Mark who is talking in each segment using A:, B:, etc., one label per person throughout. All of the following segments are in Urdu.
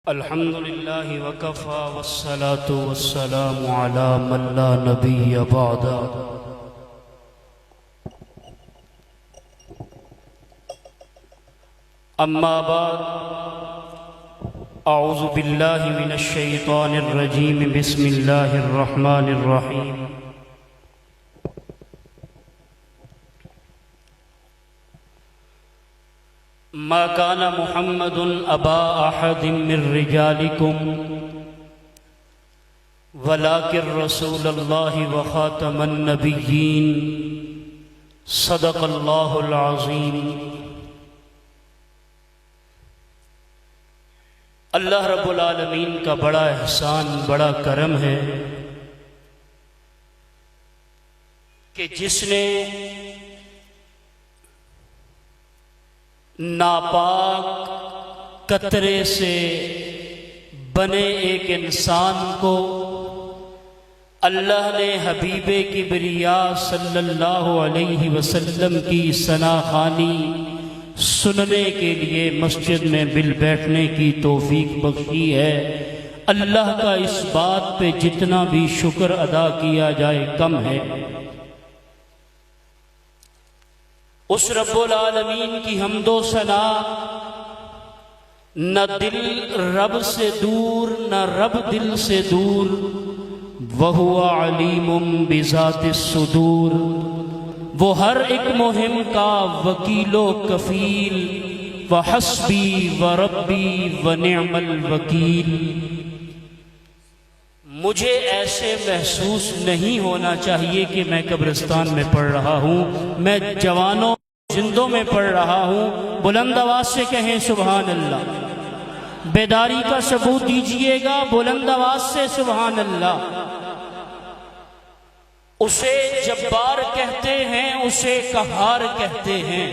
A: الحمد لله وكفى والصلاة والسلام على من لا نبي بعد. أما بعد، أعوذ بالله من الشيطان الرجيم. بسم الله الرحمن الرحيم. ما كان محمد أبا أحد من رجالكم ولكن رسول الله وخاتم النبيين. صدق الله العظيم. اللہ رب العالمین کا بڑا احسان، بڑا کرم ہے کہ جس نے ناپاک قطرے سے بنے ایک انسان کو اللہ نے حبیب کبریا صلی اللہ علیہ وسلم کی ثنا خوانی سننے کے لیے مسجد میں بل بیٹھنے کی توفیق بخشی ہے. اللہ کا اس بات پہ جتنا بھی شکر ادا کیا جائے کم ہے. اس رب العالمین کی حمد و ثنا، نہ دل رب سے دور نہ رب دل سے دور. وَهُوَ عَلِيمٌ بِذَاتِ الصُّدُورِ. وہ ہر ایک مہم کا وکیل و کفیل. وَحَسْبِي وَرَبِّي وَنِعْمَ الْوَكِيلِ. مجھے ایسے محسوس نہیں ہونا چاہیے کہ میں قبرستان میں پڑھ رہا ہوں، میں جوانوں زندوں میں پڑھ رہا ہوں. بلند آواز سے کہیں سبحان اللہ. بیداری کا ثبوت دیجئے گا، بلند آواز سے سبحان اللہ. اسے جبار کہتے ہیں، اسے قہار کہتے ہیں.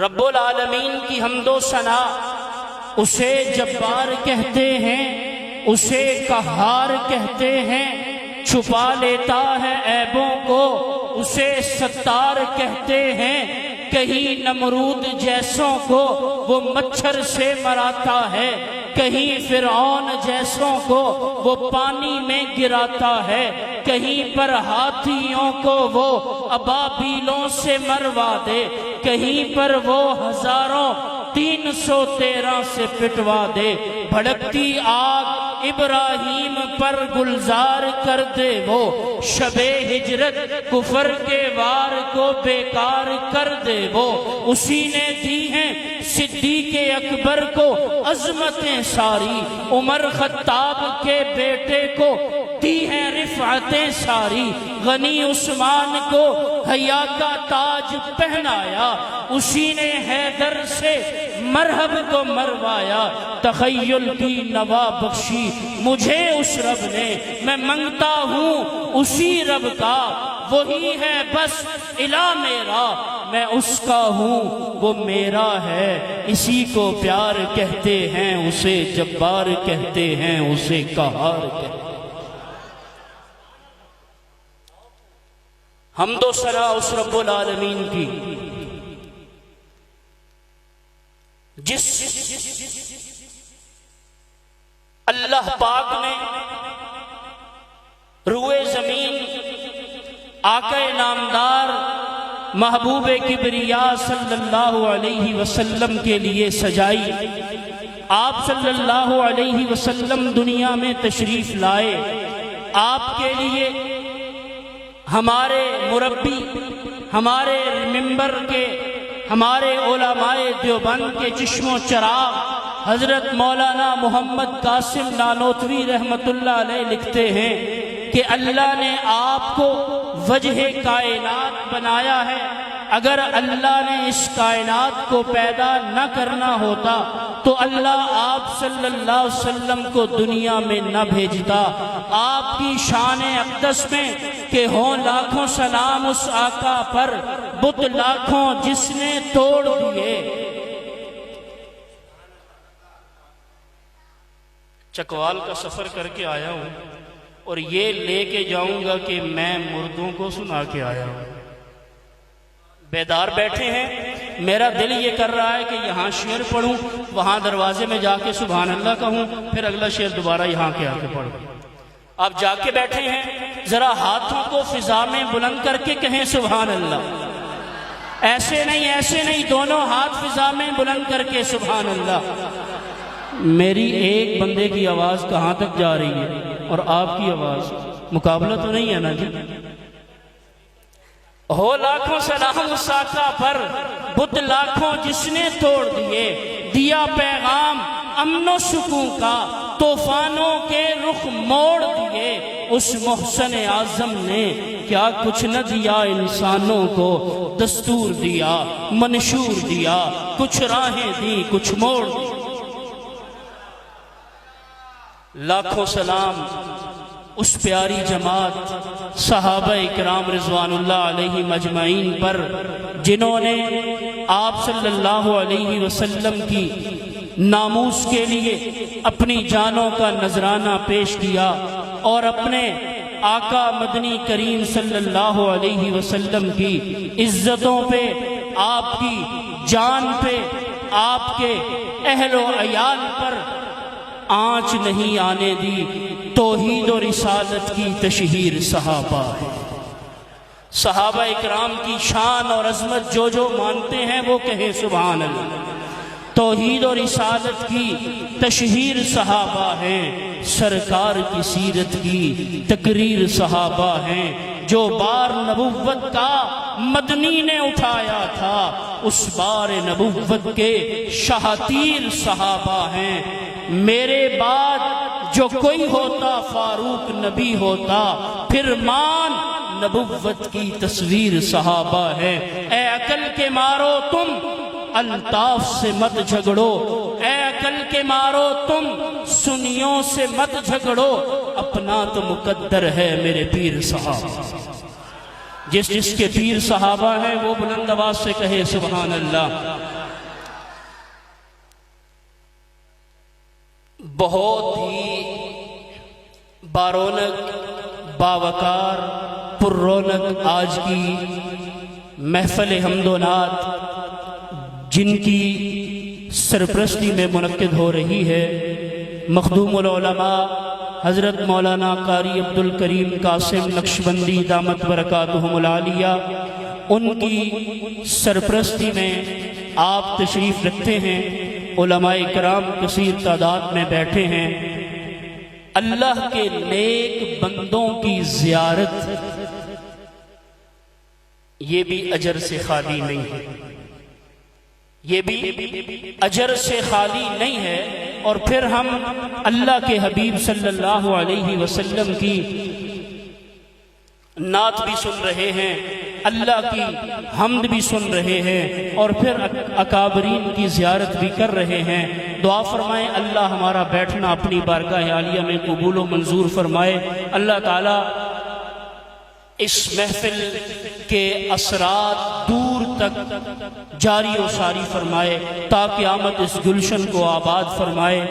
A: رب العالمین کی حمد و ثنا، اسے جبار کہتے ہیں، اسے قہار کہتے ہیں. چھپا لیتا ہے عیبوں کو، اسے ستار کہتے ہیں. کہیں نمرود جیسوں کو وہ مچھر سے مراتا ہے، کہیں فرعون جیسوں کو وہ پانی میں گراتا ہے. کہیں پر ہاتھیوں کو وہ ابابیلوں سے مروا دے، کہیں پر وہ 1313 سے پٹوا دے. بھڑکتی آگ ابراہیم پر گلزار کر دے، وہ شب ہجرت کفر کے وار کو بیکار کر دے. وہ اسی نے دی ہیں صدیق اکبر کو عظمتیں ساری، عمر خطاب کے بیٹے کو دی ہیں رفعتیں ساری. غنی عثمان کو حیا کا تاج پہنایا، اسی نے حیدر سے مرحب کو مروایا. تخیل کی نوا بخشی مجھے اس رب نے، میں منگتا ہوں اسی رب کا. وہی ہے بس الہ میرا، میں اس کا ہوں وہ میرا ہے. اسی کو پیار کہتے ہیں، اسے جبار کہتے ہیں، اسے قہار کہتے ہیں. حمد و ثنا اس رب العالمین کی جس اللہ پاک نے روئے زمین آقا نامدار محبوب کبریا صلی اللہ علیہ وسلم کے لیے سجائی. آپ صلی اللہ علیہ وسلم دنیا میں تشریف لائے. آپ کے لیے ہمارے مربی، ہمارے ممبر کے، ہمارے علماء دیوبند کے چشم و چراغ حضرت مولانا محمد قاسم نانوتوی رحمت اللہ علیہ لکھتے ہیں کہ اللہ نے آپ کو وجہ کائنات بنایا ہے. اگر اللہ نے اس کائنات کو پیدا نہ کرنا ہوتا تو اللہ آپ صلی اللہ علیہ وسلم کو دنیا میں نہ بھیجتا. آپ کی شان اقدس میں کہ ہوں لاکھوں سلام اس آقا پر، بت لاکھوں جس نے توڑ دیے. چکوال کا سفر کر کے آیا ہوں اور یہ لے کے جاؤں گا کہ میں مردوں کو سنا کے آیا ہوں. بیدار بیٹھے ہیں میرا دل یہ کر رہا ہے کہ یہاں شعر پڑھوں، وہاں دروازے میں جا کے سبحان اللہ کہوں، پھر اگلا شعر دوبارہ یہاں کے آ کے پڑھوں۔ آپ جا کے بیٹھے ہیں، ذرا ہاتھوں کو فضا میں بلند کر کے کہیں سبحان اللہ۔ ایسے نہیں، دونوں ہاتھ فضا میں بلند کر کے سبحان اللہ۔ میری ایک بندے کی آواز کہاں تک جا رہی ہے اور آپ کی آواز؟ مقابلہ تو نہیں ہے نا جی؟ ہو لاکھوں سلام اس آقا پر، بت لاکھوں جس نے توڑ دیے، دیا پیغام امن و سکون کا، طوفانوں کے رخ موڑ دیے۔ اس محسن اعظم نے کیا کچھ نہ دیا انسانوں کو، دستور دیا، منشور دیا، کچھ راہیں دی، کچھ موڑ دی۔ لاکھوں سلام اس پیاری جماعت صحابہ اکرام رضوان اللہ علیہ مجمعین پر، جنہوں نے آپ صلی اللہ علیہ وسلم کی ناموس کے لیے اپنی جانوں کا نذرانہ پیش کیا اور اپنے آقا مدنی کریم صلی اللہ علیہ وسلم کی عزتوں پہ، آپ کی جان پہ، آپ کے اہل و عیال پر آنچ نہیں آنے دی۔ توحید و رسالت کی تشہیر صحابہ ہے۔ صحابہ اکرام کی شان اور عظمت جو مانتے ہیں وہ کہیں سبحان اللہ۔ توحید و رسالت کی تشہیر صحابہ ہیں، سرکار کی سیرت کی تقریر صحابہ ہیں۔ جو بار نبوت کا مدنی نے اٹھایا تھا، اس بار نبوت کے شاہتیر صحابہ ہیں۔ میرے بعد جو کوئی ہوتا فاروق نبی ہوتا، پھر مان نبوت کی تصویر صحابہ ہے۔ اے عقل کے مارو تم الطاف سے مت جھگڑو، اے عقل کے مارو تم سنیوں سے مت جھگڑو، اپنا تو مقدر ہے میرے پیر صحابہ۔ جس کے پیر صحابہ ہیں وہ بلند آواز سے کہے سبحان اللہ۔ بہت ہی بارونق، باوقار، پر رونق آج کی محفل حمد و نعت جن کی سرپرستی میں منعقد ہو رہی ہے، مخدوم العلماء حضرت مولانا قاری عبدالکریم قاسم نقشبندی دامت برکاتہم العالیہ، ان کی سرپرستی میں آپ تشریف رکھتے ہیں۔ علماء کرام کثیر تعداد میں بیٹھے ہیں۔ اللہ کے نیک بندوں کی زیارت یہ بھی اجر سے خالی نہیں ہے، یہ بھی اجر سے خالی نہیں ہے۔ اور پھر ہم اللہ کے حبیب صلی اللہ علیہ وسلم کی نعت بھی سن رہے ہیں، اللہ کی حمد بھی سن رہے ہیں، اور پھر اکابرین کی زیارت بھی کر رہے ہیں۔ دعا فرمائیں اللہ ہمارا بیٹھنا اپنی بارگاہ عالیہ میں قبول و منظور فرمائے۔ اللہ تعالیٰ اس محفل کے اثرات دور تک جاری و ساری فرمائے، تا قیامت اس گلشن کو آباد فرمائے۔